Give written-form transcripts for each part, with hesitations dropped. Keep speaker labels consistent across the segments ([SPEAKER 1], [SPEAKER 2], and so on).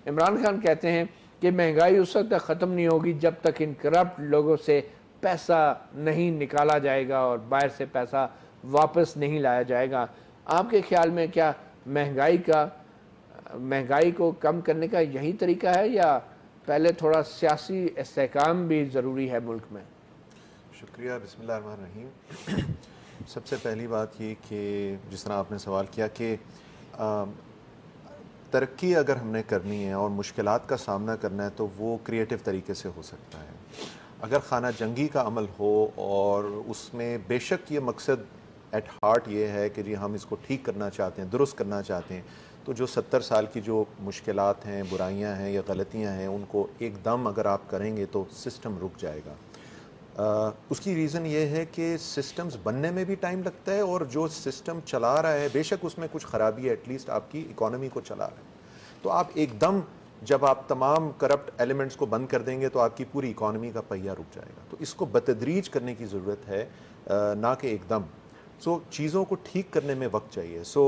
[SPEAKER 1] इमरान खान कहते हैं कि महंगाई उस वक्त तक ख़त्म नहीं होगी जब तक इन करप्ट लोगों से पैसा नहीं निकाला जाएगा और बाहर से पैसा वापस नहीं लाया जाएगा। आपके ख्याल में क्या महंगाई को कम करने का यही तरीका है, या पहले थोड़ा सियासी इस्तेहकाम भी ज़रूरी है मुल्क में?
[SPEAKER 2] शुक्रिया। बिस्मिल्लाहिर्रहमानिर्रहीम। सबसे पहली बात ये कि जिस तरह आपने सवाल किया कि तरक्की अगर हमने करनी है और मुश्किलात का सामना करना है तो वो क्रिएटिव तरीके से हो सकता है। अगर खाना जंगी का अमल हो और उसमें बेशक ये मकसद एट हार्ट ये है कि जी हम इसको ठीक करना चाहते हैं, दुरुस्त करना चाहते हैं, तो जो 70 साल की जो मुश्किलात हैं, बुराइयां हैं या गलतियां हैं, उनको एकदम अगर आप करेंगे तो सिस्टम रुक जाएगा। उसकी रीज़न ये है कि सिस्टम्स बनने में भी टाइम लगता है और जो सिस्टम चला रहा है बेशक उसमें कुछ ख़राबी है, एटलीस्ट आपकी इकॉनमी को चला रहा है। तो आप एकदम जब आप तमाम करप्ट एलिमेंट्स को बंद कर देंगे तो आपकी पूरी इकॉनमी का पहिया रुक जाएगा। तो इसको बतदरीज करने की ज़रूरत है, ना कि एकदम। सो चीज़ों को ठीक करने में वक्त चाहिए। सो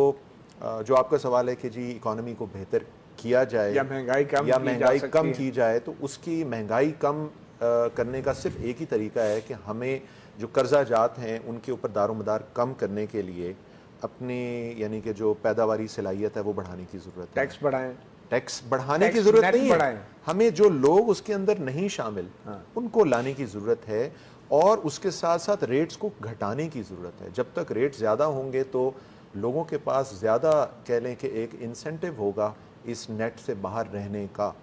[SPEAKER 2] जो आपका सवाल है कि जी इकॉनमी को बेहतर किया जाए
[SPEAKER 1] या महंगाई
[SPEAKER 2] कम की जाए, तो उसकी महंगाई कम करने का सिर्फ एक ही तरीका है कि हमें जो कर्जा जात हैं उनके ऊपर दारोमदार कम करने के लिए अपनी यानी कि जो पैदावारी सलाहियत है वो बढ़ाने की ज़रूरत है। टैक्स बढ़ाने की ज़रूरत नहीं है, हमें जो लोग उसके अंदर नहीं शामिल उनको लाने की ज़रूरत है और उसके साथ साथ रेट्स को घटाने की ज़रूरत है। जब तक रेट ज़्यादा होंगे तो लोगों के पास ज़्यादा कह लें कि एक इंसेंटिव होगा इस नेट से बाहर रहने का।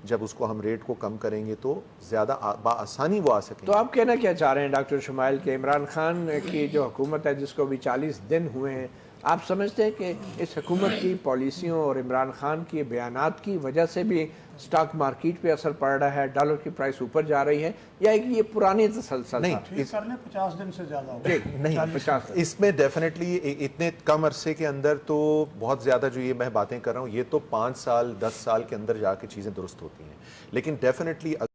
[SPEAKER 2] जब उसको हम रेट को कम करेंगे तो ज़्यादा आसानी वो आ सकेंगे।
[SPEAKER 1] तो आप कहना क्या चाह रहे हैं डॉक्टर शुमाइल के इमरान खान की जो हुकूमत है जिसको भी 40 दिन हुए हैं, आप समझते हैं कि इस हुकूमत की पॉलिसियों और इमरान खान की बयानात की वजह से भी स्टॉक मार्केट पे असर पड़ रहा है, डॉलर की प्राइस ऊपर जा रही है, या कि ये पुरानी तसलसल
[SPEAKER 2] नहीं,
[SPEAKER 1] था?
[SPEAKER 3] 50 दिन से ज़्यादा
[SPEAKER 2] नहीं, 50 इसमें डेफिनेटली इतने कम अरसे के अंदर तो बहुत ज़्यादा जो ये मैं बातें कर रहा हूँ ये तो 5 साल 10 साल के अंदर जाके चीज़ें दुरुस्त होती हैं, लेकिन डेफिनेटली